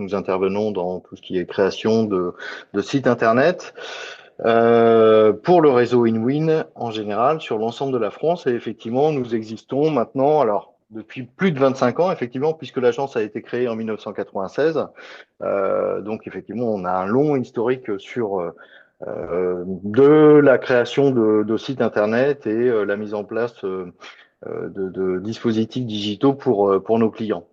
nous intervenons dans tout ce qui est création de sites internet pour le réseau InWin en général sur l'ensemble de la France. Et effectivement, nous existons maintenant, alors depuis plus de 25 ans, effectivement, puisque l'agence a été créée en 1996. Donc effectivement, on a un long historique sur de la création de sites internet et la mise en place de dispositifs digitaux pour nos clients.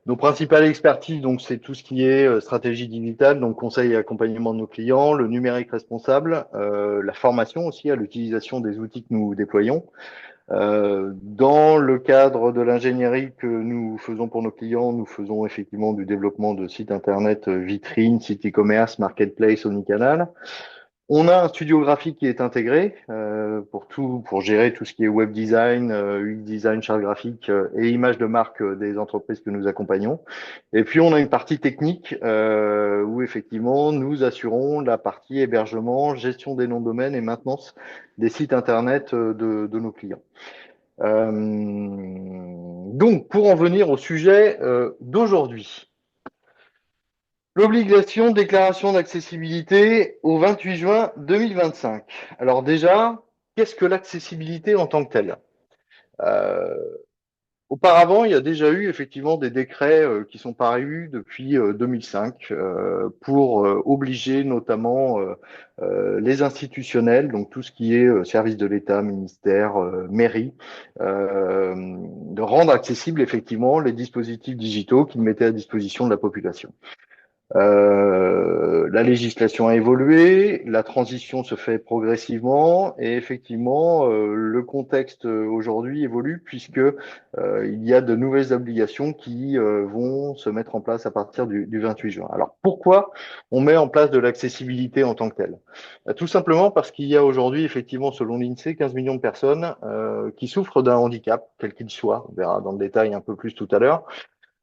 Nos principales expertises, donc, c'est tout ce qui est stratégie digitale, donc conseil et accompagnement de nos clients, le numérique responsable, la formation aussi à l'utilisation des outils que nous déployons. Dans le cadre de l'ingénierie que nous faisons pour nos clients, nous faisons effectivement du développement de sites internet, vitrines, sites e-commerce, marketplace, omnicanal. On a un studio graphique qui est intégré pour gérer tout ce qui est web design, UX design, charte graphique et images de marque des entreprises que nous accompagnons. Et puis on a une partie technique où effectivement nous assurons la partie hébergement, gestion des noms de domaine et maintenance des sites internet de nos clients. Donc pour en venir au sujet d'aujourd'hui. L'obligation de déclaration d'accessibilité au 28 juin 2025. Alors déjà, qu'est-ce que l'accessibilité en tant que telle? euh, Auparavant, il y a déjà eu effectivement des décrets qui sont parus depuis 2005 pour obliger notamment les institutionnels, donc tout ce qui est service de l'État, ministère, mairie, de rendre accessibles effectivement les dispositifs digitaux qu'ils mettaient à disposition de la population. La législation a évolué, la transition se fait progressivement et effectivement, le contexte aujourd'hui évolue puisque il y a de nouvelles obligations qui vont se mettre en place à partir du 28 juin. Alors pourquoi on met en place de l'accessibilité en tant que telle? Tout simplement parce qu'il y a aujourd'hui effectivement, selon l'INSEE, 15 millions de personnes qui souffrent d'un handicap, quel qu'il soit. On verra dans le détail un peu plus tout à l'heure.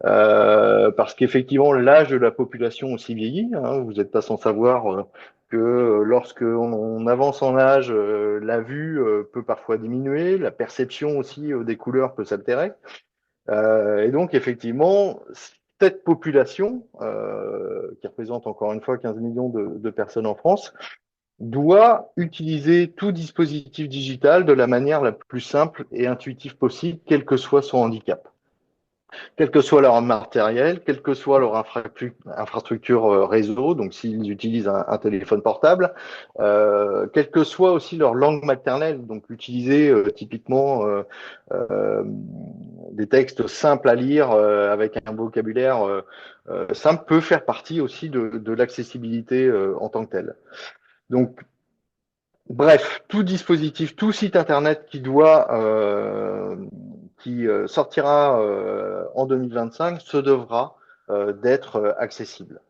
Parce qu'effectivement, l'âge de la population aussi vieillit. Hein, vous n'êtes pas sans savoir que lorsque on avance en âge, la vue peut parfois diminuer, la perception aussi des couleurs peut s'altérer. Et donc, effectivement, cette population, qui représente encore une fois 15 millions de personnes en France, doit utiliser tout dispositif digital de la manière la plus simple et intuitive possible, quel que soit son handicap, quel que soit leur matériel, quelle que soit leur infrastructure réseau, donc s'ils utilisent un téléphone portable, quelle que soit aussi leur langue maternelle, donc utiliser typiquement des textes simples à lire avec un vocabulaire simple peut faire partie aussi de l'accessibilité en tant que telle. Donc, bref, tout dispositif, tout site internet qui sortira en 2025 se devra d'être accessible.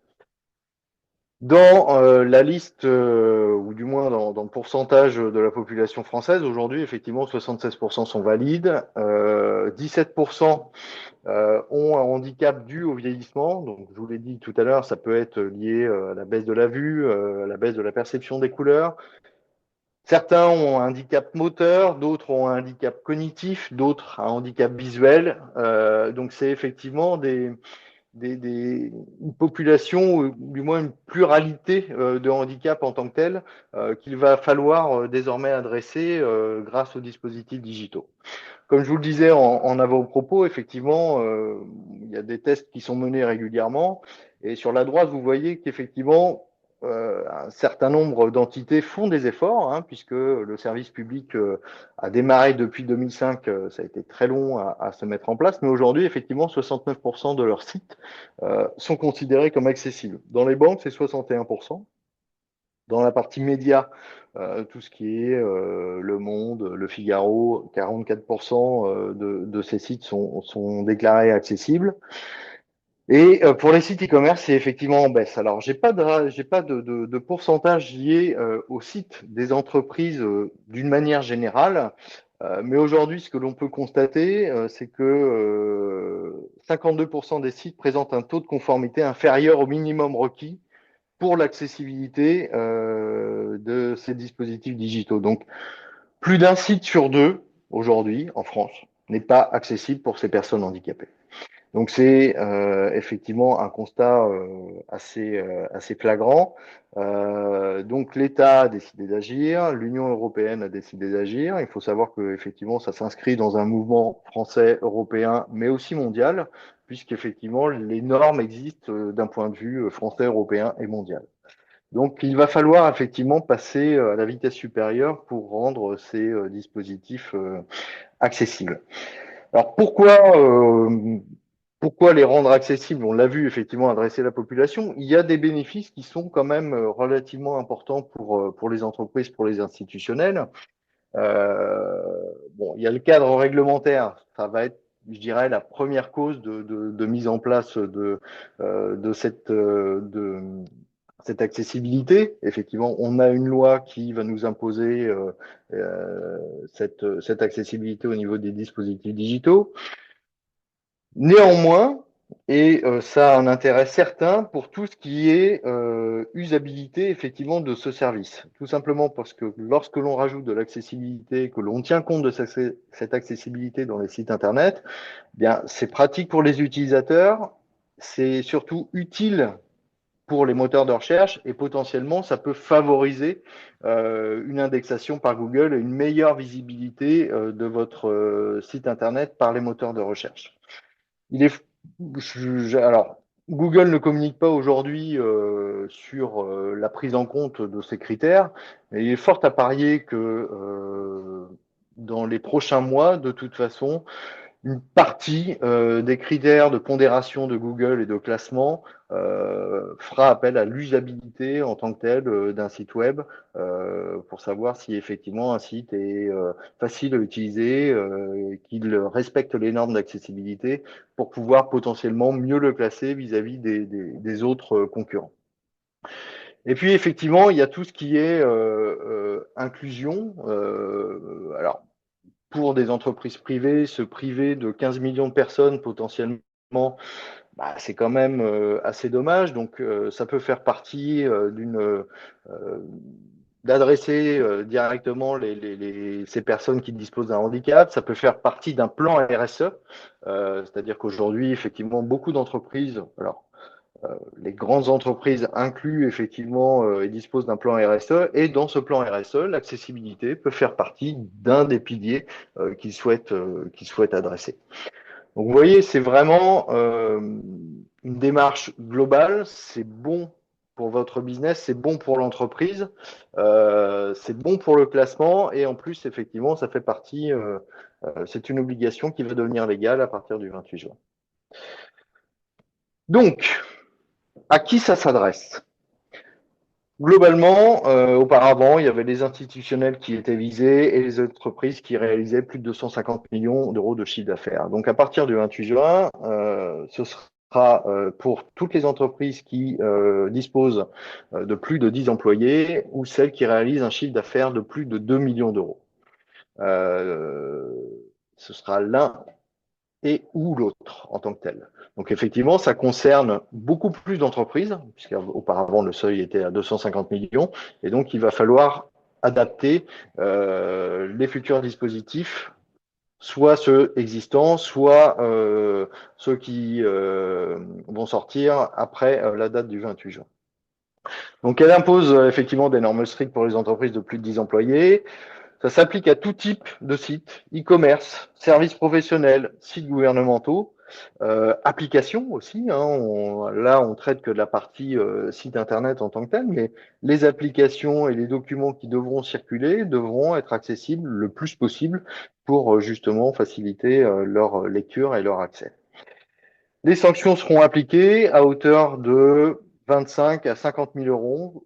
Dans la liste, ou du moins dans le pourcentage de la population française, aujourd'hui, effectivement, 76% sont valides, 17% ont un handicap dû au vieillissement. Donc, je vous l'ai dit tout à l'heure, ça peut être lié à la baisse de la vue, à la baisse de la perception des couleurs. Certains ont un handicap moteur, d'autres ont un handicap cognitif, d'autres un handicap visuel. Donc c'est effectivement une population, ou du moins une pluralité de handicaps en tant que tel, qu'il va falloir désormais adresser grâce aux dispositifs digitaux. Comme je vous le disais en avant-propos, effectivement, il y a des tests qui sont menés régulièrement. Et sur la droite, vous voyez qu'effectivement, un certain nombre d'entités font des efforts, hein, puisque le service public a démarré depuis 2005. Ça a été très long à se mettre en place. Mais aujourd'hui, effectivement, 69% de leurs sites sont considérés comme accessibles. Dans les banques, c'est 61%. Dans la partie média, tout ce qui est Le Monde, Le Figaro, 44% de ces sites sont déclarés accessibles. Et pour les sites e-commerce, c'est effectivement en baisse. Alors, j'ai pas de pourcentage lié aux sites des entreprises d'une manière générale, mais aujourd'hui, ce que l'on peut constater, c'est que 52% des sites présentent un taux de conformité inférieur au minimum requis pour l'accessibilité de ces dispositifs digitaux. Donc, plus d'un site sur deux, aujourd'hui, en France, n'est pas accessible pour ces personnes handicapées. Donc c'est effectivement un constat assez flagrant. Donc l'État a décidé d'agir, l'Union européenne a décidé d'agir. Il faut savoir que effectivement ça s'inscrit dans un mouvement français, européen, mais aussi mondial, puisqu'effectivement les normes existent d'un point de vue français, européen et mondial. Donc il va falloir effectivement passer à la vitesse supérieure pour rendre ces dispositifs accessibles. Alors pourquoi les rendre accessibles? On l'a vu effectivement adresser la population. Il y a des bénéfices qui sont quand même relativement importants pour les entreprises, pour les institutionnels. Euh, bon, il y a le cadre réglementaire. Ça va être, je dirais, la première cause de mise en place de cette accessibilité. Effectivement, on a une loi qui va nous imposer cette accessibilité au niveau des dispositifs digitaux. Néanmoins, et ça a un intérêt certain pour tout ce qui est usabilité effectivement de ce service. Tout simplement parce que lorsque l'on rajoute de l'accessibilité, que l'on tient compte de cette accessibilité dans les sites internet, eh bien c'est pratique pour les utilisateurs, c'est surtout utile pour les moteurs de recherche et potentiellement ça peut favoriser une indexation par Google et une meilleure visibilité de votre site internet par les moteurs de recherche. Il est, alors, Google ne communique pas aujourd'hui sur la prise en compte de ces critères, mais il est fort à parier que dans les prochains mois, de toute façon, une partie des critères de pondération de Google et de classement fera appel à l'usabilité en tant que telle d'un site web pour savoir si effectivement un site est facile à utiliser, qu'il respecte les normes d'accessibilité pour pouvoir potentiellement mieux le classer vis-à-vis des autres concurrents. Et puis effectivement, il y a tout ce qui est inclusion. Alors, pour des entreprises privées, se priver de 15 millions de personnes potentiellement, bah, c'est quand même assez dommage. Donc, ça peut faire partie d'adresser directement ces personnes qui disposent d'un handicap. Ça peut faire partie d'un plan RSE, c'est-à-dire qu'aujourd'hui, effectivement, beaucoup d'entreprises, alors les grandes entreprises incluent effectivement et disposent d'un plan RSE. Et dans ce plan RSE, l'accessibilité peut faire partie d'un des piliers qu'ils souhaitent adresser. Donc vous voyez, c'est vraiment une démarche globale. C'est bon pour votre business, c'est bon pour l'entreprise, c'est bon pour le classement. Et en plus, effectivement, ça fait partie, c'est une obligation qui va devenir légale à partir du 28 juin. Donc, à qui ça s'adresse? Globalement, auparavant, il y avait les institutionnels qui étaient visés et les entreprises qui réalisaient plus de 250 millions d'euros de chiffre d'affaires. Donc, à partir du 28 juin, ce sera pour toutes les entreprises qui disposent de plus de 10 employés ou celles qui réalisent un chiffre d'affaires de plus de 2 millions d'euros. Ce sera l'un et ou l'autre en tant que tel. Donc effectivement, ça concerne beaucoup plus d'entreprises, puisqu'auparavant le seuil était à 250 millions, et donc il va falloir adapter les futurs dispositifs, soit ceux existants, soit ceux qui vont sortir après la date du 28 juin. Donc elle impose effectivement des normes strictes pour les entreprises de plus de 10 employés. Ça s'applique à tout type de sites, e-commerce, services professionnels, sites gouvernementaux, applications aussi. Là, on traite que de la partie site internet en tant que tel, mais les applications et les documents qui devront circuler devront être accessibles le plus possible pour justement faciliter leur lecture et leur accès. Les sanctions seront appliquées à hauteur de 25 à 50 000 euros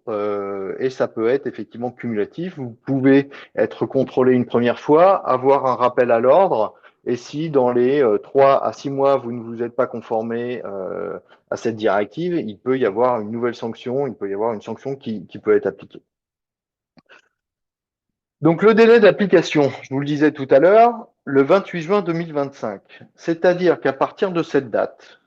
et ça peut être effectivement cumulatif. Vous pouvez être contrôlé une première fois, avoir un rappel à l'ordre et si dans les 3 à 6 mois vous ne vous êtes pas conformé à cette directive, il peut y avoir une nouvelle sanction, il peut y avoir une sanction qui peut être appliquée. Donc le délai d'application, je vous le disais tout à l'heure, le 28 juin 2025, c'est-à-dire qu'à partir de cette date,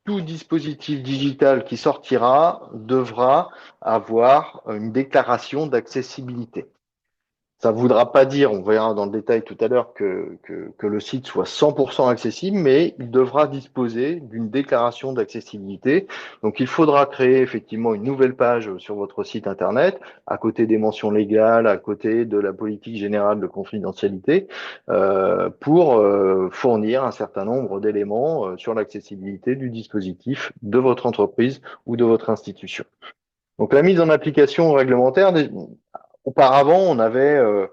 tout dispositif digital qui sortira devra avoir une déclaration d'accessibilité. Ça ne voudra pas dire, on verra dans le détail tout à l'heure, que le site soit 100% accessible, mais il devra disposer d'une déclaration d'accessibilité. Donc, il faudra créer effectivement une nouvelle page sur votre site Internet, à côté des mentions légales, à côté de la politique générale de confidentialité, pour fournir un certain nombre d'éléments sur l'accessibilité du dispositif de votre entreprise ou de votre institution. Donc, la mise en application réglementaire, auparavant, on avait euh,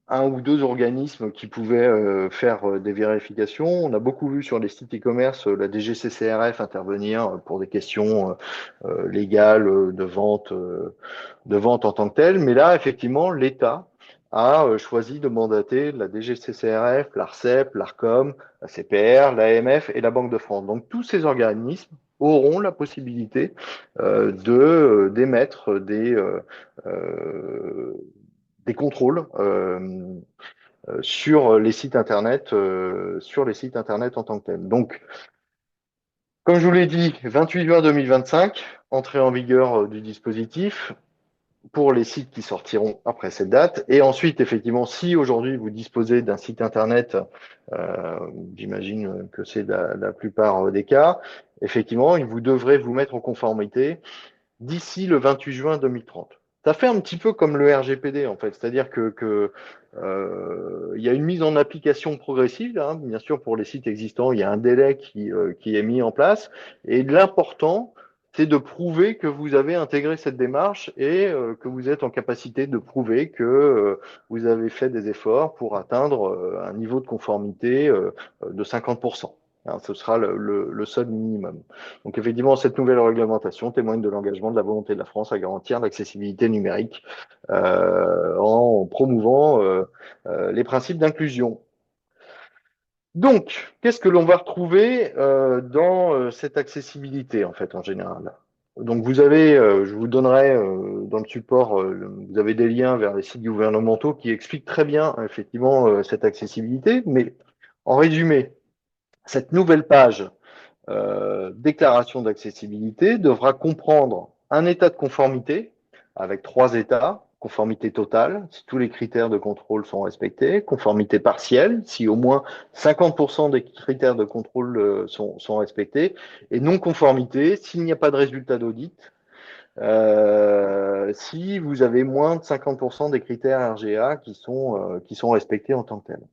un ou deux organismes qui pouvaient faire des vérifications. On a beaucoup vu sur les sites e-commerce la DGCCRF intervenir pour des questions légales de vente en tant que telle. Mais là, effectivement, l'État a choisi de mandater la DGCCRF, l'ARCEP, l'ARCOM, la CPR, l'AMF et la Banque de France. Donc tous ces organismes auront la possibilité d'émettre des contrôles sur les sites internet, en tant que tels. Donc, comme je vous l'ai dit, 28 juin 2025, entrée en vigueur du dispositif pour les sites qui sortiront après cette date. Et ensuite, effectivement, si aujourd'hui vous disposez d'un site internet, j'imagine que c'est la plupart des cas, effectivement, vous devrez vous mettre en conformité d'ici le 28 juin 2030. Ça fait un petit peu comme le RGPD en fait, c'est-à-dire il y a une mise en application progressive, hein. Bien sûr, pour les sites existants, il y a un délai qui est mis en place, et l'important, c'est de prouver que vous avez intégré cette démarche et que vous êtes en capacité de prouver que vous avez fait des efforts pour atteindre un niveau de conformité de 50%. Hein, ce sera le seul minimum. Donc effectivement, cette nouvelle réglementation témoigne de l'engagement de la volonté de la France à garantir l'accessibilité numérique en promouvant les principes d'inclusion. Donc, qu'est-ce que l'on va retrouver dans cette accessibilité en fait en général? Donc vous avez, je vous donnerai dans le support, vous avez des liens vers les sites gouvernementaux qui expliquent très bien effectivement cette accessibilité, mais en résumé, cette nouvelle page déclaration d'accessibilité devra comprendre un état de conformité avec 3 états. Conformité totale, si tous les critères de contrôle sont respectés. Conformité partielle, si au moins 50% des critères de contrôle sont respectés. Et non-conformité, s'il n'y a pas de résultat d'audit, si vous avez moins de 50% des critères RGA qui sont respectés en tant que tels.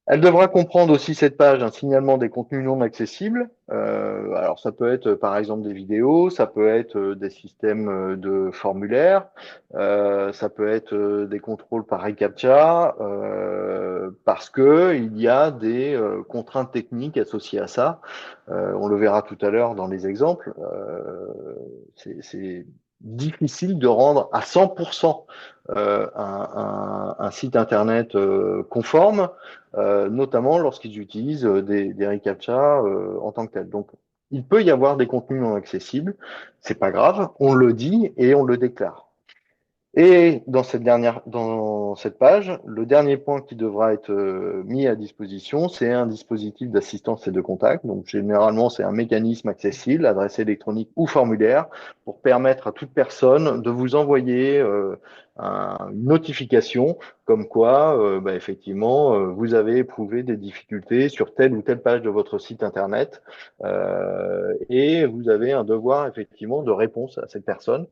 Elle devra comprendre aussi cette page un signalement des contenus non accessibles. Alors ça peut être par exemple des vidéos, ça peut être des systèmes de formulaires, ça peut être des contrôles par reCAPTCHA, parce que il y a des contraintes techniques associées à ça. On le verra tout à l'heure dans les exemples. C'est difficile de rendre à 100% un site internet conforme, notamment lorsqu'ils utilisent des reCAPTCHA en tant que tel. Donc, il peut y avoir des contenus non accessibles, c'est pas grave, on le dit et on le déclare. Et dans cette page, le dernier point qui devra être mis à disposition, c'est un dispositif d'assistance et de contact. Donc, généralement, c'est un mécanisme accessible, adresse électronique ou formulaire, pour permettre à toute personne de vous envoyer une notification comme quoi, effectivement, vous avez éprouvé des difficultés sur telle ou telle page de votre site internet, et vous avez un devoir effectivement de réponse à cette personne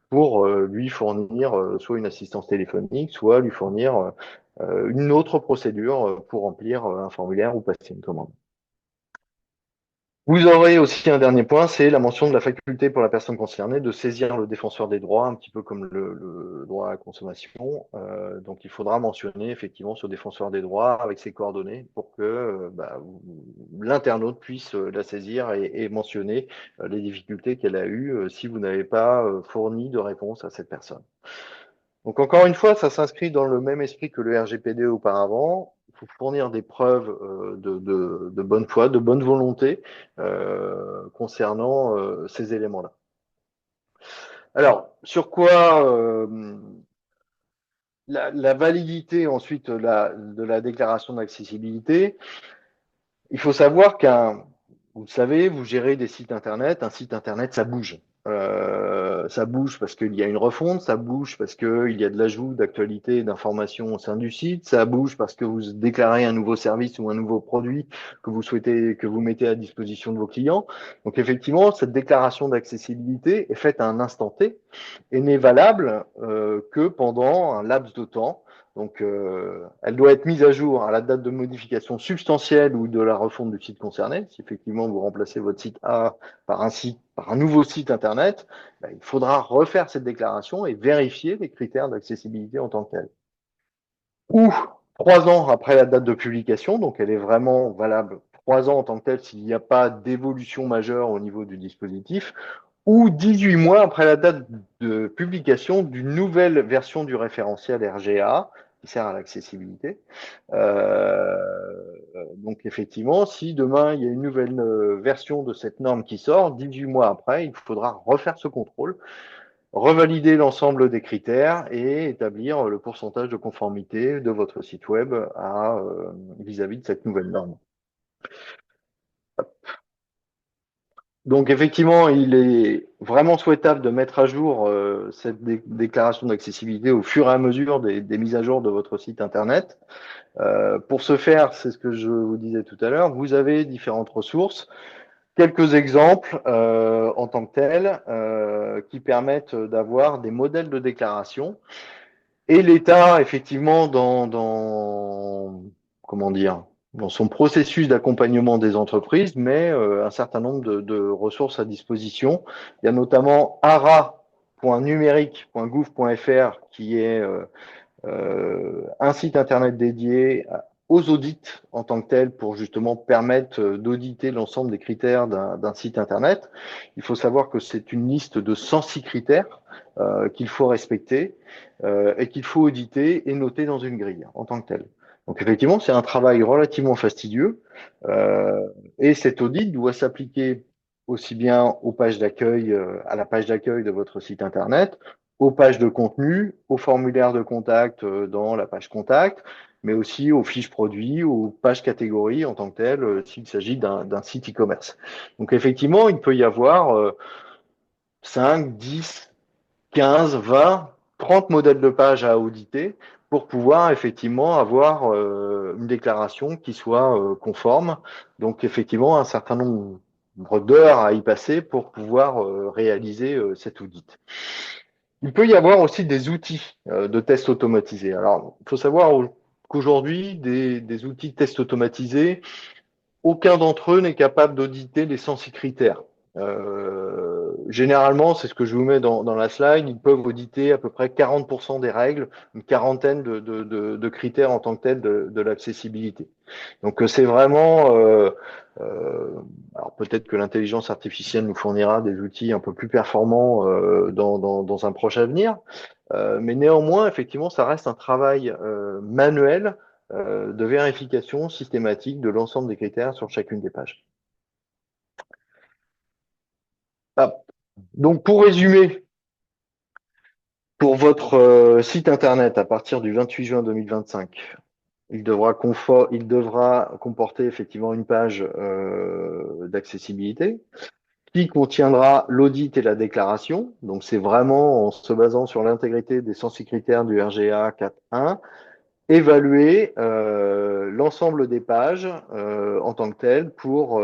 pour lui fournir soit une assistance téléphonique, soit lui fournir une autre procédure pour remplir un formulaire ou passer une commande. Vous aurez aussi un dernier point, c'est la mention de la faculté pour la personne concernée de saisir le défenseur des droits, un petit peu comme le droit à la consommation. Donc il faudra mentionner effectivement ce défenseur des droits avec ses coordonnées pour que l'internaute puisse la saisir et mentionner les difficultés qu'elle a eues si vous n'avez pas fourni de réponse à cette personne. Donc encore une fois, ça s'inscrit dans le même esprit que le RGPD auparavant. Il faut fournir des preuves de bonne foi, de bonne volonté concernant ces éléments-là. Alors, sur quoi la validité ensuite de la déclaration d'accessibilité? Il faut savoir vous le savez, vous gérez des sites internet. Un site internet, ça bouge. Ça bouge parce qu'il y a une refonte, ça bouge parce qu'il y a de l'ajout d'actualités et d'informations au sein du site, ça bouge parce que vous déclarez un nouveau service ou un nouveau produit que vous souhaitez, que vous mettez à disposition de vos clients. Donc effectivement, cette déclaration d'accessibilité est faite à un instant T et n'est valable que pendant un laps de temps. Donc, elle doit être mise à jour à la date de modification substantielle ou de la refonte du site concerné. Si effectivement vous remplacez votre site A par un nouveau site Internet, ben, il faudra refaire cette déclaration et vérifier les critères d'accessibilité en tant que tels. Ou 3 ans après la date de publication, donc elle est vraiment valable 3 ans en tant que telle s'il n'y a pas d'évolution majeure au niveau du dispositif, ou 18 mois après la date de publication d'une nouvelle version du référentiel RGA qui sert à l'accessibilité. Donc effectivement, si demain il y a une nouvelle version de cette norme qui sort, 18 mois après, il faudra refaire ce contrôle, revalider l'ensemble des critères et établir le pourcentage de conformité de votre site web vis-à-vis de cette nouvelle norme. Donc effectivement, il est vraiment souhaitable de mettre à jour cette déclaration d'accessibilité au fur et à mesure des mises à jour de votre site Internet. Pour ce faire, c'est ce que je vous disais tout à l'heure, vous avez différentes ressources, quelques exemples en tant que tels qui permettent d'avoir des modèles de déclaration. Et l'État, effectivement, comment dire, dans son processus d'accompagnement des entreprises, met un certain nombre de ressources à disposition. Il y a notamment ara.numérique.gouv.fr qui est un site internet dédié aux audits en tant que tel pour justement permettre d'auditer l'ensemble des critères d'un site internet. Il faut savoir que c'est une liste de 106 critères qu'il faut respecter et qu'il faut auditer et noter dans une grille en tant que tel. Donc effectivement, c'est un travail relativement fastidieux et cet audit doit s'appliquer aussi bien aux pages d'accueil, à la page d'accueil de votre site internet, aux pages de contenu, aux formulaires de contact dans la page contact, mais aussi aux fiches produits, aux pages catégories en tant que telles, s'il s'agit d'un site e-commerce. Donc effectivement, il peut y avoir 5, 10, 15, 20, 30 modèles de pages à auditer pour pouvoir effectivement avoir une déclaration qui soit conforme. Donc effectivement, un certain nombre d'heures à y passer pour pouvoir réaliser cet audit. Il peut y avoir aussi des outils de tests automatisés. Alors, il faut savoir qu'aujourd'hui, des outils de tests automatisés, aucun d'entre eux n'est capable d'auditer les 106 critères. Généralement, c'est ce que je vous mets dans la slide, ils peuvent auditer à peu près 40% des règles, une quarantaine de critères en tant que tel de l'accessibilité. Donc c'est vraiment, alors peut-être que l'intelligence artificielle nous fournira des outils un peu plus performants dans un proche avenir, mais néanmoins, effectivement, ça reste un travail manuel de vérification systématique de l'ensemble des critères sur chacune des pages. Ah. Donc pour résumer, pour votre site internet à partir du 28 juin 2025, il devra comporter effectivement une page d'accessibilité qui contiendra l'audit et la déclaration. Donc c'est vraiment en se basant sur l'intégrité des 106 critères du RGA 4.1, évaluer l'ensemble des pages en tant que telles pour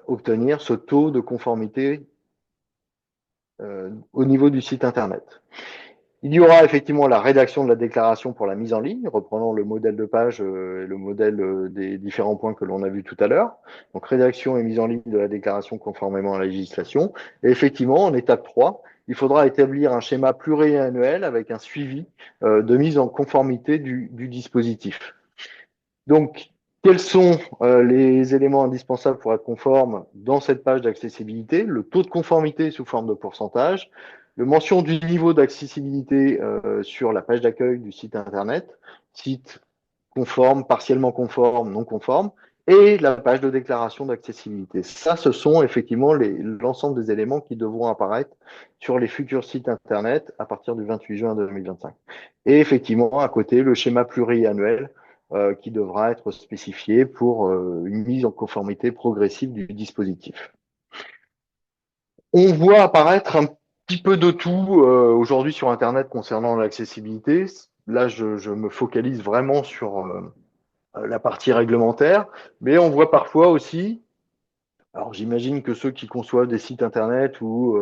obtenir ce taux de conformité au niveau du site internet. Il y aura effectivement la rédaction de la déclaration pour la mise en ligne, reprenant le modèle de page et le modèle des différents points que l'on a vus tout à l'heure. Donc rédaction et mise en ligne de la déclaration conformément à la législation. Et effectivement, en étape 3, il faudra établir un schéma pluriannuel avec un suivi de mise en conformité du dispositif. Donc, quels sont les éléments indispensables pour être conforme dans cette page d'accessibilité? Le taux de conformité sous forme de pourcentage, le mention du niveau d'accessibilité sur la page d'accueil du site internet, site conforme, partiellement conforme, non conforme, et la page de déclaration d'accessibilité. Ça, ce sont effectivement l'ensemble des éléments qui devront apparaître sur les futurs sites internet à partir du 28 juin 2025. Et effectivement, à côté, le schéma pluriannuel qui devra être spécifié pour une mise en conformité progressive du dispositif. On voit apparaître un petit peu de tout aujourd'hui sur Internet concernant l'accessibilité. Là, je me focalise vraiment sur la partie réglementaire, mais on voit parfois aussi, alors j'imagine que ceux qui conçoivent des sites Internet ou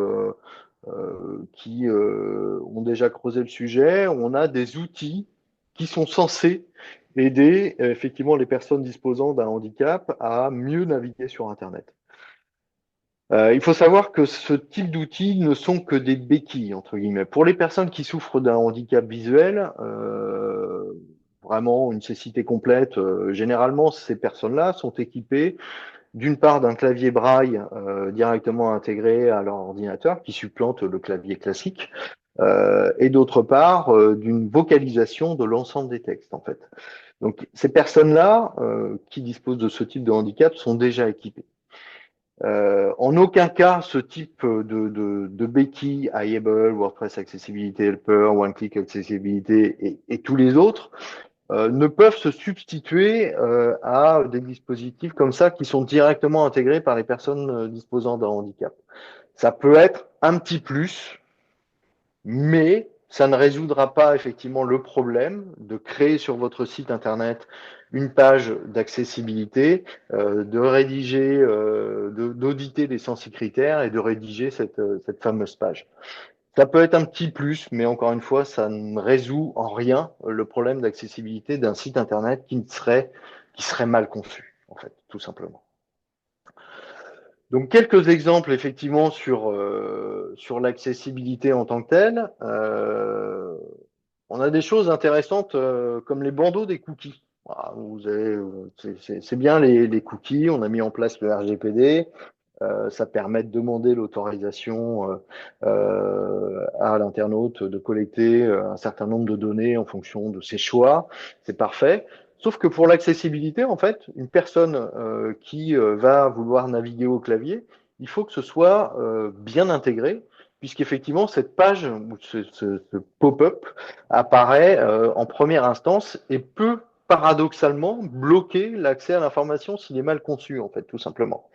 qui ont déjà creusé le sujet, on a des outils qui sont censés aider effectivement les personnes disposant d'un handicap à mieux naviguer sur Internet. Il faut savoir que ce type d'outils ne sont que des béquilles, entre guillemets. Pour les personnes qui souffrent d'un handicap visuel, vraiment une cécité complète, généralement, ces personnes-là sont équipées d'une part d'un clavier braille directement intégré à leur ordinateur qui supplante le clavier classique, et d'autre part d'une vocalisation de l'ensemble des textes, en fait. Donc, ces personnes-là qui disposent de ce type de handicap sont déjà équipées. En aucun cas, ce type de béquille, iAble, WordPress Accessibility Helper, OneClick Accessibility et tous les autres ne peuvent se substituer à des dispositifs comme ça qui sont directement intégrés par les personnes disposant d'un handicap. Ça peut être un petit plus, mais ça ne résoudra pas effectivement le problème de créer sur votre site internet une page d'accessibilité, de rédiger, d'auditer les 106 critères et de rédiger cette fameuse page. Ça peut être un petit plus, mais encore une fois, ça ne résout en rien le problème d'accessibilité d'un site internet qui serait mal conçu, en fait, tout simplement. Donc quelques exemples effectivement sur l'accessibilité en tant que telle. On a des choses intéressantes comme les bandeaux des cookies. Voilà, c'est bien les cookies. On a mis en place le RGPD. Ça permet de demander l'autorisation à l'internaute de collecter un certain nombre de données en fonction de ses choix. C'est parfait. Sauf que pour l'accessibilité, en fait, une personne qui va vouloir naviguer au clavier, il faut que ce soit bien intégré, puisqu'effectivement, cette page ou ce pop-up apparaît en première instance et peut paradoxalement bloquer l'accès à l'information s'il est mal conçu, en fait, tout simplement.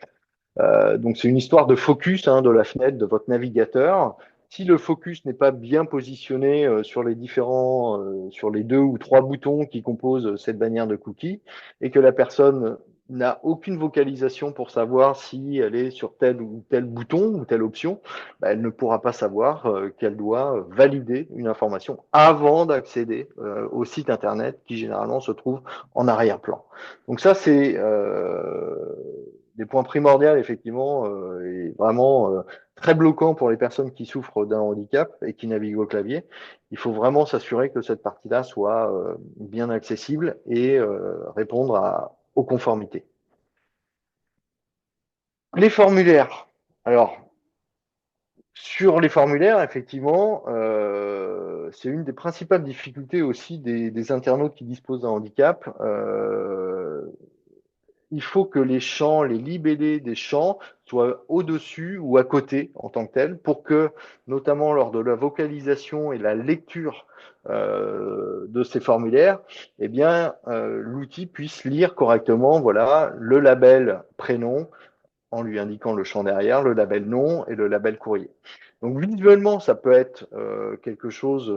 Donc c'est une histoire de focus de la fenêtre de votre navigateur. Si le focus n'est pas bien positionné sur les deux ou trois boutons qui composent cette bannière de cookie, et que la personne n'a aucune vocalisation pour savoir si elle est sur tel ou tel bouton ou telle option, bah, elle ne pourra pas savoir qu'elle doit valider une information avant d'accéder au site internet qui généralement se trouve en arrière-plan. Donc ça c'est des points primordiaux, effectivement, et vraiment très bloquant pour les personnes qui souffrent d'un handicap et qui naviguent au clavier. Il faut vraiment s'assurer que cette partie-là soit bien accessible et répondre aux conformités. Les formulaires. Alors, sur les formulaires, effectivement, c'est une des principales difficultés aussi des internautes qui disposent d'un handicap. Il faut que les champs, les libellés des champs soient au-dessus ou à côté en tant que tels pour que, notamment lors de la vocalisation et la lecture de ces formulaires, eh bien, l'outil puisse lire correctement, voilà, le label prénom, en lui indiquant le champ derrière, le label nom et le label courrier. Donc visuellement, ça peut être quelque chose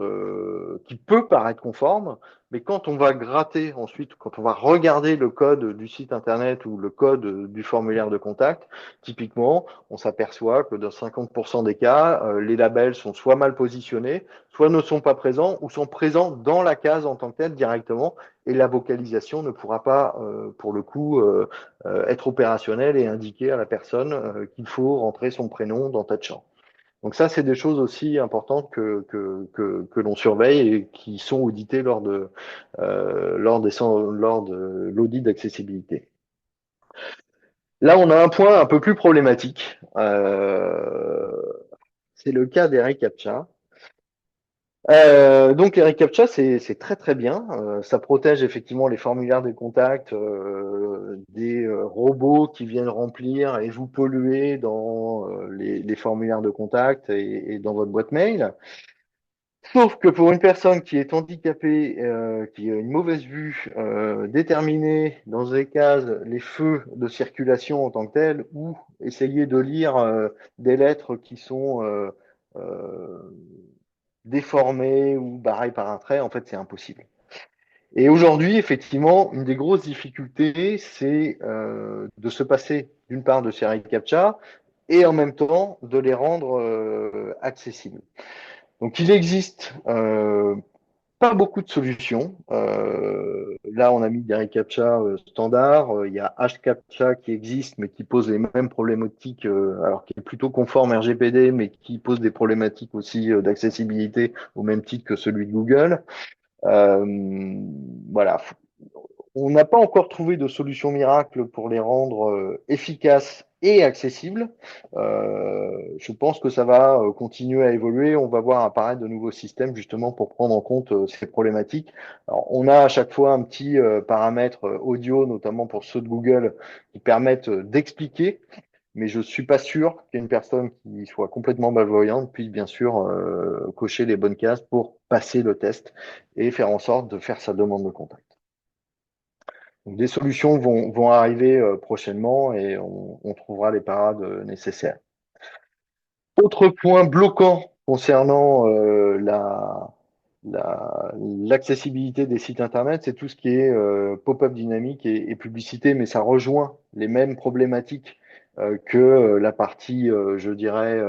qui peut paraître conforme, mais quand on va gratter ensuite, quand on va regarder le code du site internet ou le code du formulaire de contact, typiquement, on s'aperçoit que dans 50% des cas, les labels sont soit mal positionnés, soit ne sont pas présents ou sont présents dans la case en tant que telle directement, et la vocalisation ne pourra pas, pour le coup, être opérationnel et indiquer à la personne qu'il faut rentrer son prénom dans tel champ. Donc ça, c'est des choses aussi importantes que l'on surveille et qui sont auditées lors de l'audit d'accessibilité. Là, on a un point un peu plus problématique. C'est le cas des reCAPTCHA. Donc les reCAPTCHA, c'est très très bien. Ça protège effectivement les formulaires de contact des robots qui viennent remplir et vous polluer dans les formulaires de contact et dans votre boîte mail. Sauf que pour une personne qui est handicapée, qui a une mauvaise vue, déterminer dans des cases les feux de circulation en tant que tels, ou essayer de lire des lettres qui sont euh, déformé ou barré par un trait, en fait, c'est impossible. Et aujourd'hui, effectivement, une des grosses difficultés, c'est de se passer d'une part de ces reCAPTCHA et en même temps de les rendre accessibles. Donc, il existe pas beaucoup de solutions. Là, on a mis des reCAPTCHA standards. Il y a HCAPTCHA qui existe, mais qui pose les mêmes problématiques, alors qui est plutôt conforme RGPD, mais qui pose des problématiques aussi d'accessibilité au même titre que celui de Google. Voilà, on n'a pas encore trouvé de solution miracle pour les rendre efficaces et accessibles. Je pense que ça va continuer à évoluer. On va voir apparaître de nouveaux systèmes justement pour prendre en compte ces problématiques. Alors, on a à chaque fois un petit paramètre audio, notamment pour ceux de Google, qui permettent d'expliquer. Mais je suis pas sûr qu'une personne qui soit complètement malvoyante puisse bien sûr cocher les bonnes cases pour passer le test et faire en sorte de faire sa demande de contact. Donc, des solutions vont arriver prochainement et on trouvera les parades nécessaires. Autre point bloquant concernant l'accessibilité des sites internet, c'est tout ce qui est pop-up dynamique et publicité, mais ça rejoint les mêmes problématiques que la partie, je dirais,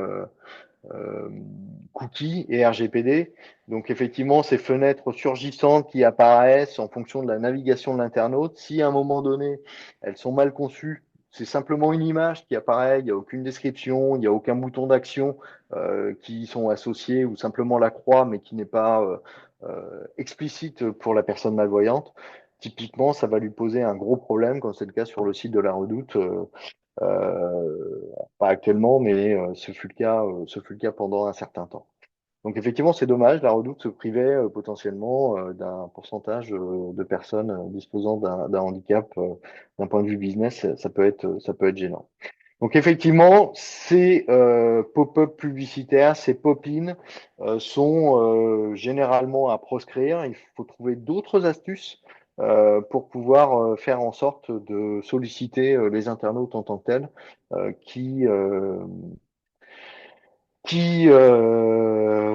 euh, cookies et RGPD. Donc effectivement, ces fenêtres surgissantes qui apparaissent en fonction de la navigation de l'internaute, si à un moment donné, elles sont mal conçues, c'est simplement une image qui apparaît, il n'y a aucune description, il n'y a aucun bouton d'action qui sont associés ou simplement la croix, mais qui n'est pas explicite pour la personne malvoyante. Typiquement, ça va lui poser un gros problème, comme c'est le cas sur le site de la Redoute. Pas actuellement, mais ce fut le cas pendant un certain temps. Donc effectivement, c'est dommage. La Redoute se privait potentiellement d'un pourcentage de personnes disposant d'un handicap d'un point de vue business. Ça peut être gênant. Donc effectivement, ces pop-up publicitaires, ces pop-in sont généralement à proscrire. Il faut trouver d'autres astuces pour pouvoir faire en sorte de solliciter les internautes en tant que tels qui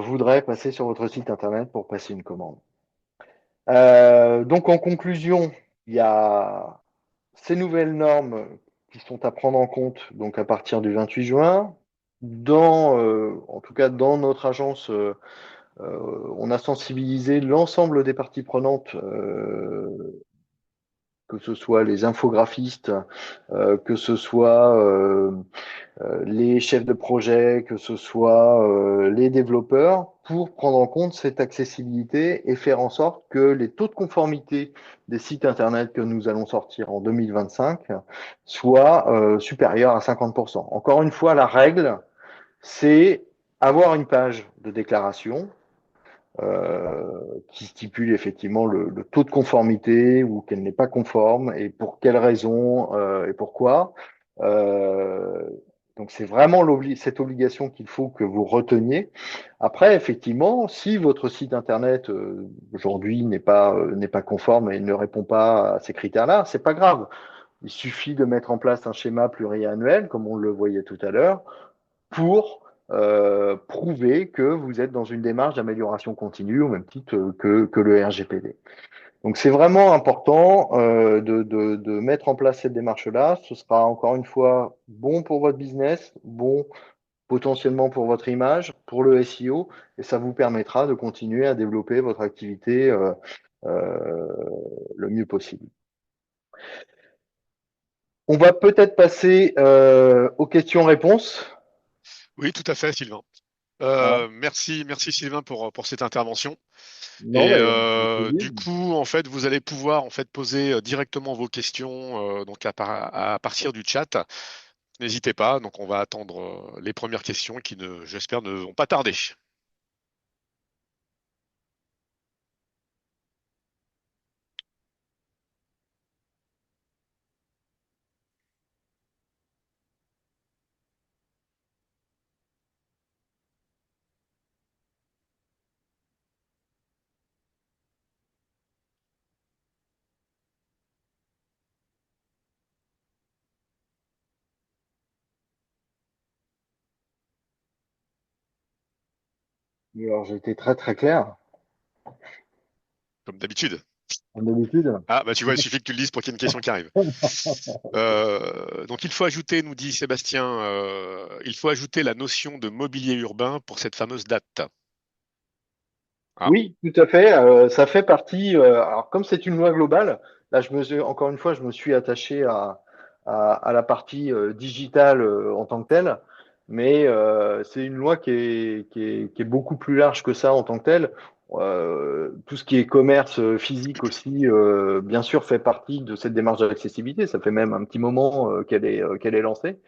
voudraient passer sur votre site internet pour passer une commande. Donc en conclusion, il y a ces nouvelles normes qui sont à prendre en compte donc à partir du 28 juin. En tout cas, dans notre agence, on a sensibilisé l'ensemble des parties prenantes, que ce soit les infographistes, que ce soit les chefs de projet, que ce soit les développeurs, pour prendre en compte cette accessibilité et faire en sorte que les taux de conformité des sites Internet que nous allons sortir en 2025 soient supérieurs à 50%. Encore une fois, la règle, c'est avoir une page de déclaration qui stipule effectivement le taux de conformité ou qu'elle n'est pas conforme et pour quelles raisons et pourquoi. Euh, donc c'est vraiment cette obligation qu'il faut que vous reteniez. Après, effectivement, si votre site internet aujourd'hui n'est pas conforme et ne répond pas à ces critères-là, c'est pas grave. Il suffit de mettre en place un schéma pluriannuel, comme on le voyait tout à l'heure, pour prouver que vous êtes dans une démarche d'amélioration continue au même titre que le RGPD. Donc c'est vraiment important de mettre en place cette démarche-là. Ce sera encore une fois bon pour votre business, bon potentiellement pour votre image, pour le SEO, et ça vous permettra de continuer à développer votre activité euh, le mieux possible. On va peut-être passer aux questions-réponses. Oui, tout à fait, Sylvain. Voilà. Merci Sylvain pour cette intervention. Non, Et bah, avec plaisir. du coup, en fait, vous allez pouvoir en fait poser directement vos questions donc à partir du chat. N'hésitez pas. Donc, on va attendre les premières questions qui j'espère, ne vont pas tarder. Alors, j'ai été très très clair, comme d'habitude. comme d'habitude. Ah, bah tu vois, il suffit que tu le dises pour qu'il y ait une question qui arrive. Donc il faut ajouter, nous dit Sébastien, il faut ajouter la notion de mobilier urbain pour cette fameuse date. Ah, Oui, tout à fait. Ça fait partie. Alors, comme c'est une loi globale, là, encore une fois, je me suis attaché à la partie digitale en tant que telle, mais c'est une loi qui est beaucoup plus large que ça en tant que telle. Tout ce qui est commerce physique aussi, bien sûr, fait partie de cette démarche d'accessibilité. Ça fait même un petit moment qu'elle est lancée.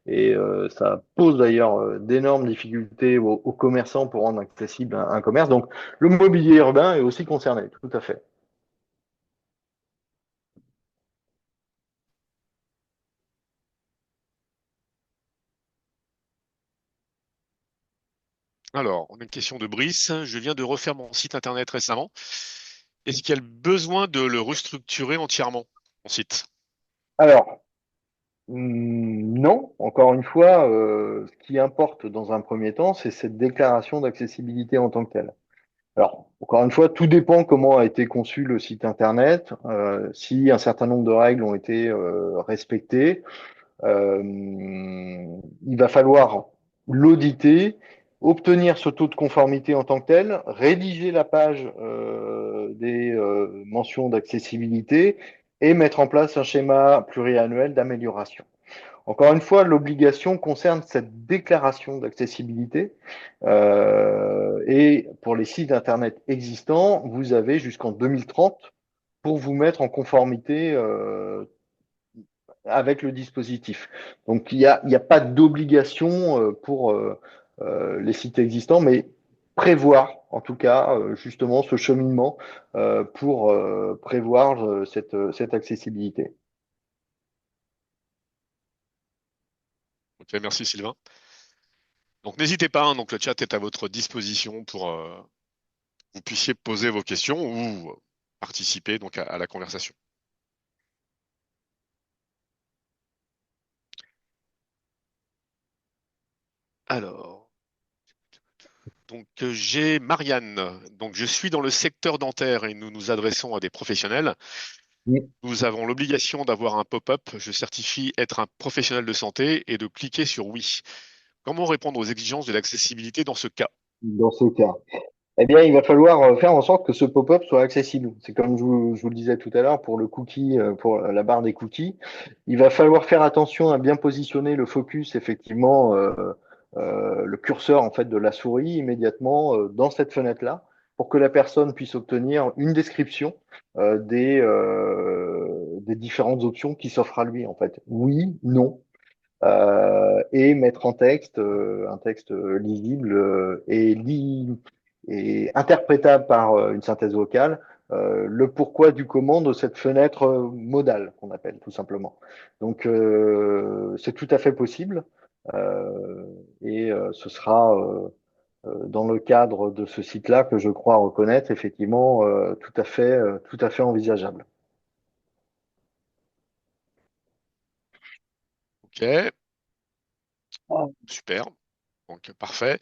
Et ça pose d'ailleurs d'énormes difficultés aux commerçants pour rendre accessible un commerce. Donc le mobilier urbain est aussi concerné, tout à fait. alors, on a une question de Brice. Je viens de refaire mon site internet récemment. Est-ce qu'il y a le besoin de le restructurer entièrement, mon site? Alors, non, encore une fois, ce qui importe dans un premier temps, c'est cette déclaration d'accessibilité en tant que telle. Alors, encore une fois, tout dépend comment a été conçu le site internet, si un certain nombre de règles ont été respectées. Il va falloir l'auditer, obtenir ce taux de conformité en tant que tel, rédiger la page des mentions d'accessibilité et mettre en place un schéma pluriannuel d'amélioration. Encore une fois, l'obligation concerne cette déclaration d'accessibilité. Et pour les sites Internet existants, vous avez jusqu'en 2030 pour vous mettre en conformité avec le dispositif. Donc il y a pas d'obligation pour les sites existants, mais prévoir en tout cas justement ce cheminement pour prévoir cette accessibilité. Ok, merci Sylvain. Donc n'hésitez pas, hein, donc le chat est à votre disposition pour que vous puissiez poser vos questions ou participer donc à la conversation. Alors, donc j'ai Marianne. Donc je suis dans le secteur dentaire et nous nous adressons à des professionnels. Nous avons l'obligation d'avoir un pop-up. Je certifie être un professionnel de santé et de cliquer sur oui. Comment répondre aux exigences de l'accessibilité dans ce cas? Dans ce cas. Eh bien, il va falloir faire en sorte que ce pop-up soit accessible. C'est comme je vous le disais tout à l'heure pour le cookie, pour la barre des cookies. Il va falloir faire attention à bien positionner le focus, effectivement, le curseur en fait de la souris immédiatement dans cette fenêtre-là, pour que la personne puisse obtenir une description des différentes options qui s'offrent à lui en fait. Oui, non. Et mettre en texte un texte lisible et interprétable par une synthèse vocale, le pourquoi du comment de cette fenêtre modale qu'on appelle tout simplement. Donc c'est tout à fait possible euh, et ce sera dans le cadre de ce site-là que je crois reconnaître effectivement tout à fait envisageable. Ok, super. Donc parfait.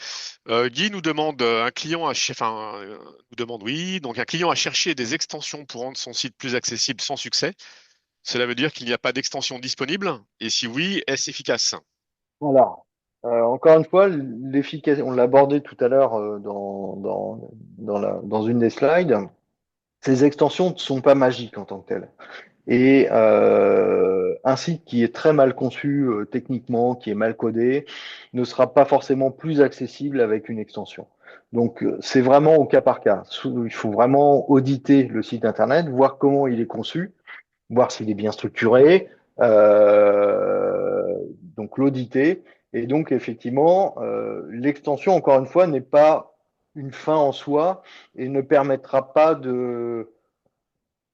Guy nous demande un client nous demande oui. Donc un client a cherché des extensions pour rendre son site plus accessible sans succès. Cela veut dire qu'il n'y a pas d'extension disponible? Et si oui, est-ce efficace? Alors, encore une fois, l'efficacité, on l'a abordé tout à l'heure dans une des slides, ces extensions ne sont pas magiques en tant que telles. Et un site qui est très mal conçu techniquement, qui est mal codé, ne sera pas forcément plus accessible avec une extension. Donc, c'est vraiment au cas par cas. Il faut vraiment auditer le site Internet, voir comment il est conçu, voir s'il est bien structuré, euh, donc l'auditer. Et donc, effectivement, l'extension, encore une fois, n'est pas une fin en soi et ne permettra pas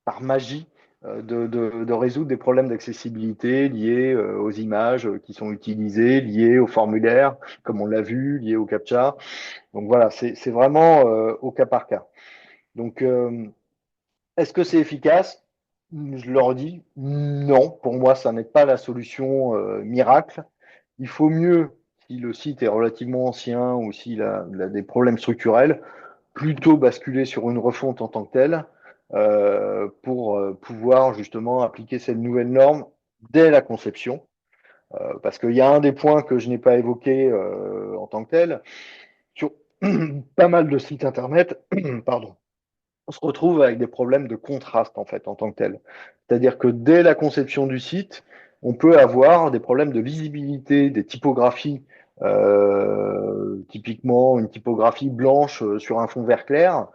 par magie, de résoudre des problèmes d'accessibilité liés aux images qui sont utilisées, liés au formulaire, comme on l'a vu, liés au CAPTCHA. Donc voilà, c'est vraiment au cas par cas. Donc, est-ce que c'est efficace? Je leur dis non. Pour moi, ça n'est pas la solution miracle. Il faut mieux, si le site est relativement ancien ou il a des problèmes structurels, plutôt basculer sur une refonte en tant que telle pour pouvoir justement appliquer cette nouvelle norme dès la conception. Parce qu'il y a un des points que je n'ai pas évoqué en tant que tel, sur pas mal de sites internet, pardon, on se retrouve avec des problèmes de contraste en fait en tant que tel. C'est-à-dire que dès la conception du site, on peut avoir des problèmes de lisibilité, des typographies, typiquement une typographie blanche sur un fond vert clair.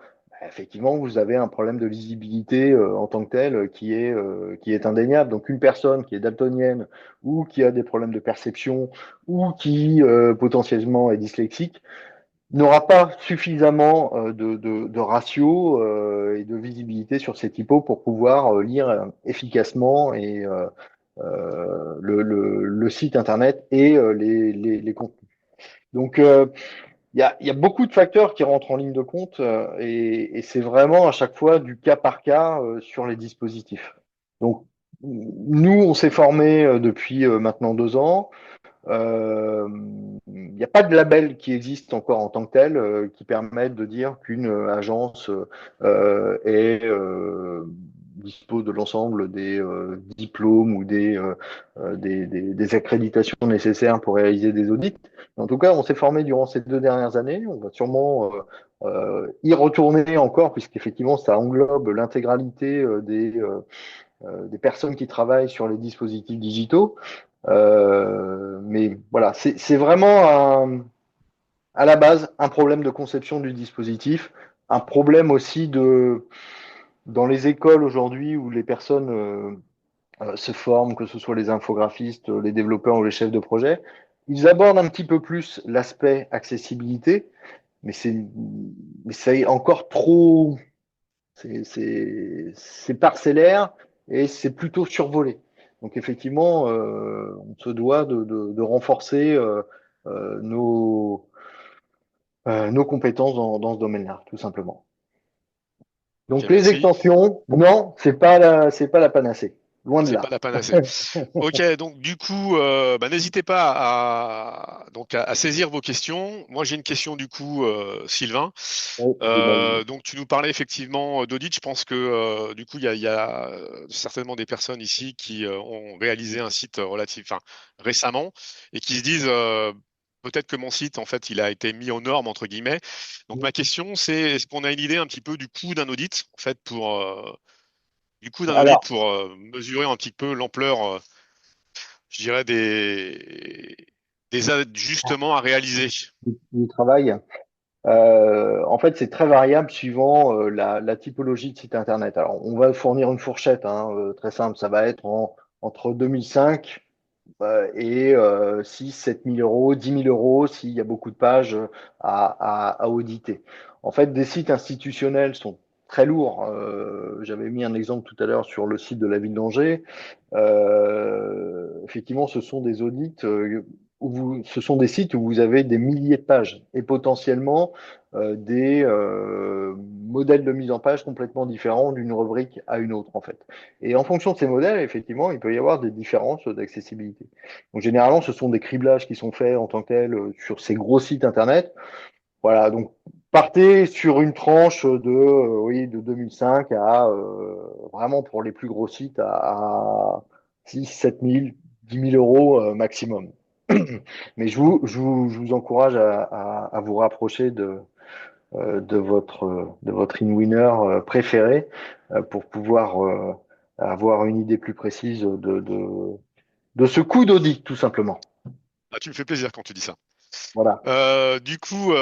Effectivement, vous avez un problème de lisibilité en tant que tel qui est indéniable. Donc une personne qui est daltonienne ou qui a des problèmes de perception ou qui potentiellement est dyslexique n'aura pas suffisamment de ratio et de visibilité sur ces typos pour pouvoir lire efficacement le site internet et les contenus. Donc, il y a beaucoup de facteurs qui rentrent en ligne de compte et c'est vraiment à chaque fois du cas par cas sur les dispositifs. Donc, nous, on s'est formé depuis maintenant 2 ans. Il n'y a pas de label qui existe encore en tant que tel qui permette de dire qu'une agence dispose de l'ensemble des diplômes ou des accréditations nécessaires pour réaliser des audits. En tout cas, on s'est formé durant ces 2 dernières années. On va sûrement y retourner encore, puisqu'effectivement, ça englobe l'intégralité des personnes qui travaillent sur les dispositifs digitaux. Mais voilà, c'est vraiment à la base un problème de conception du dispositif, un problème aussi dans les écoles aujourd'hui où les personnes se forment, que ce soit les infographistes, les développeurs ou les chefs de projet, ils abordent un petit peu plus l'aspect accessibilité, mais c'est encore trop, c'est parcellaire et c'est plutôt survolé. Donc effectivement, on se doit de renforcer nos compétences dans ce domaine-là, tout simplement. Ok, Donc les merci. extensions, non, c'est pas la panacée, loin de C'est pas là. la panacée. Ok, donc du coup, n'hésitez pas à saisir vos questions. Moi, j'ai une question du coup, Sylvain. Oui, j'imagine. Donc, tu nous parlais effectivement d'audit. Je pense que du coup, il y a certainement des personnes ici qui ont réalisé un site enfin, récemment et qui se disent peut-être que mon site, en fait, il a été mis aux normes entre guillemets. Donc, ma question, c'est est-ce qu'on a une idée un petit peu du coût d'un audit, en fait, Alors, pour mesurer un petit peu l'ampleur, je dirais, des ajustements à réaliser. du travail. En fait, c'est très variable suivant la typologie de site internet. Alors, on va fournir une fourchette très simple. Ça va être entre 2005 et 6, 7 000 euros, 10 000 euros s'il y a beaucoup de pages à auditer. En fait, des sites institutionnels sont très lourds. J'avais mis un exemple tout à l'heure sur le site de la ville d'Angers. Effectivement, ce sont des audits ce sont des sites où vous avez des milliers de pages et potentiellement des modèles de mise en page complètement différents d'une rubrique à une autre en fait. Et en fonction de ces modèles, effectivement, il peut y avoir des différences d'accessibilité. Donc généralement, ce sont des criblages qui sont faits en tant que tels sur ces gros sites internet. Voilà, donc partez sur une tranche oui, de 2005 à vraiment pour les plus gros sites à 6, 7 000, 10 000 euros maximum. Mais je vous encourage à vous rapprocher de votre in-winner préféré pour pouvoir avoir une idée plus précise de ce coût d'audit, tout simplement. Ah, tu me fais plaisir quand tu dis ça. Voilà. Du coup,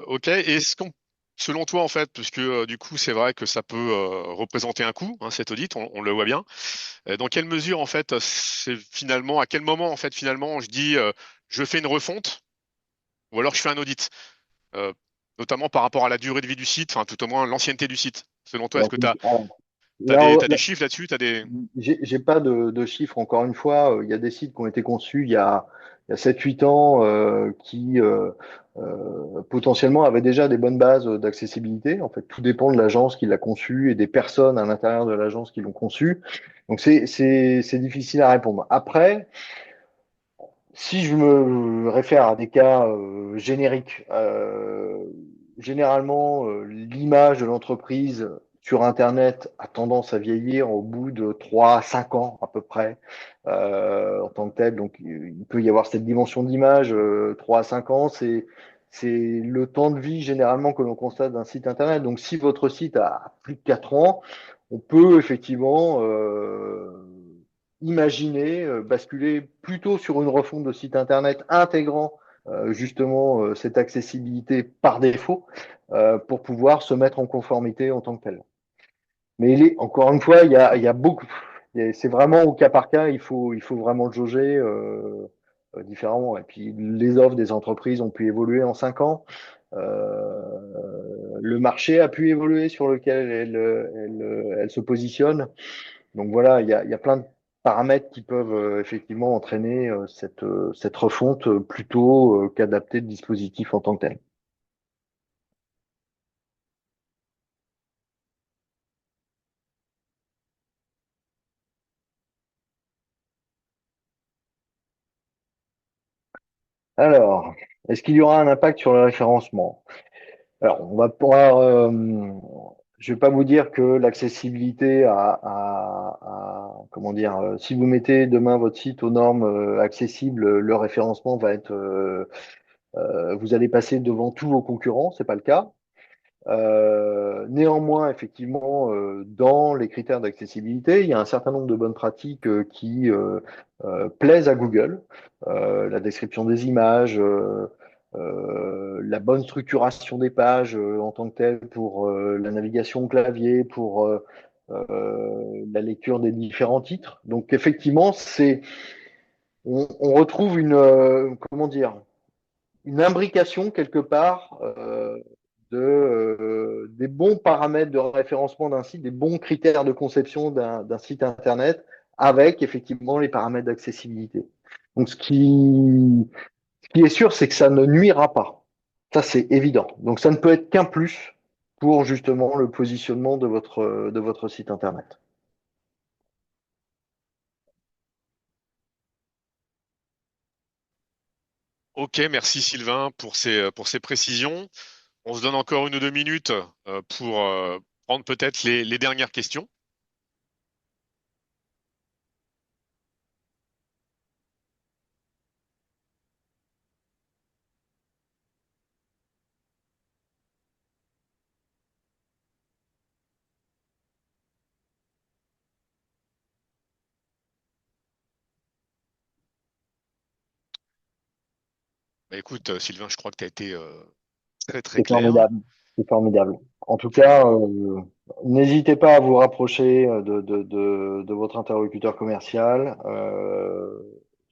ok. Est-ce qu'on, selon toi, en fait, puisque du coup, c'est vrai que ça peut représenter un coût, hein, cet audit, on le voit bien. Dans quelle mesure, en fait, c'est finalement, à quel moment, en fait, finalement, je dis, je fais une refonte, ou alors je fais un audit, Euh, notamment par rapport à la durée de vie du site, enfin, tout au moins l'ancienneté du site. Selon toi, est-ce que tu as, Là, t'as des chiffres là-dessus, t'as des... j'ai pas de chiffres, encore une fois. Il y a des sites qui ont été conçus il y a 7-8 ans qui potentiellement avaient déjà des bonnes bases d'accessibilité. En fait, tout dépend de l'agence qui l'a conçu et des personnes à l'intérieur de l'agence qui l'ont conçu. Donc, c'est difficile à répondre. Après, si je me réfère à des cas génériques, généralement, l'image de l'entreprise sur Internet a tendance à vieillir au bout de 3 à 5 ans à peu près en tant que tel. Donc, il peut y avoir cette dimension d'image, 3 à 5 ans, c'est le temps de vie généralement que l'on constate d'un site Internet. Donc, si votre site a plus de 4 ans, on peut effectivement imaginer basculer plutôt sur une refonte de site Internet intégrant justement cette accessibilité par défaut pour pouvoir se mettre en conformité en tant que tel. Mais encore une fois, il y a beaucoup. C'est vraiment au cas par cas, il faut vraiment le jauger différemment. Et puis les offres des entreprises ont pu évoluer en 5 ans. Euh, le marché a pu évoluer sur lequel elle se positionne. Donc voilà, il y a plein de paramètres qui peuvent effectivement entraîner cette refonte plutôt qu'adapter le dispositif en tant que tel. Alors, est-ce qu'il y aura un impact sur le référencement? Alors, on va pouvoir, je vais pas vous dire que l'accessibilité comment dire, si vous mettez demain votre site aux normes accessibles, le référencement va être, vous allez passer devant tous vos concurrents, c'est pas le cas. Néanmoins, effectivement, dans les critères d'accessibilité, il y a un certain nombre de bonnes pratiques qui plaisent à Google. La description des images, la bonne structuration des pages en tant que telle pour la navigation au clavier, pour la lecture des différents titres. Donc effectivement, on retrouve comment dire, une imbrication quelque part des bons paramètres de référencement d'un site, des bons critères de conception d'un site Internet avec effectivement les paramètres d'accessibilité. Donc ce qui est sûr, c'est que ça ne nuira pas. Ça, c'est évident. Donc ça ne peut être qu'un plus pour justement le positionnement de votre site Internet. Ok, merci Sylvain pour ces précisions. On se donne encore 1 ou 2 minutes pour prendre peut-être les dernières questions. Bah, écoute, Sylvain, je crois que tu as été très très C'est clair. formidable. C'est formidable. En tout cas, n'hésitez pas à vous rapprocher de votre interlocuteur commercial.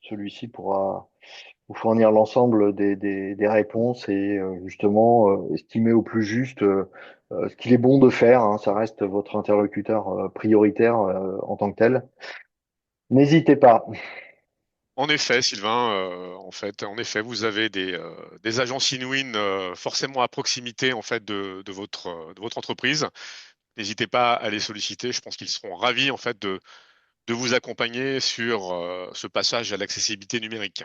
Celui-ci pourra vous fournir l'ensemble des réponses et justement estimer au plus juste ce qu'il est bon de faire, hein. Ça reste votre interlocuteur prioritaire en tant que tel. N'hésitez pas. En effet, Sylvain, en effet, vous avez des agences Inwin forcément à proximité en fait de votre entreprise. N'hésitez pas à les solliciter. Je pense qu'ils seront ravis en fait de vous accompagner sur ce passage à l'accessibilité numérique.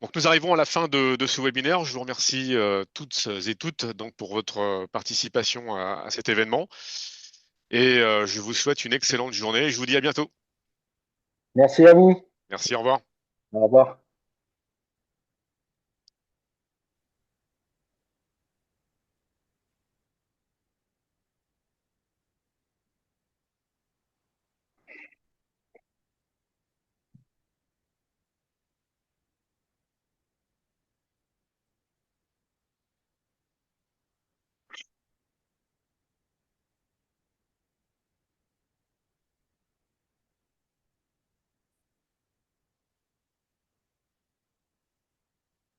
Donc nous arrivons à la fin de ce webinaire. Je vous remercie toutes et toutes donc pour votre participation à cet événement et je vous souhaite une excellente journée. Je vous dis à bientôt. Merci à vous. Merci, au revoir. Au revoir.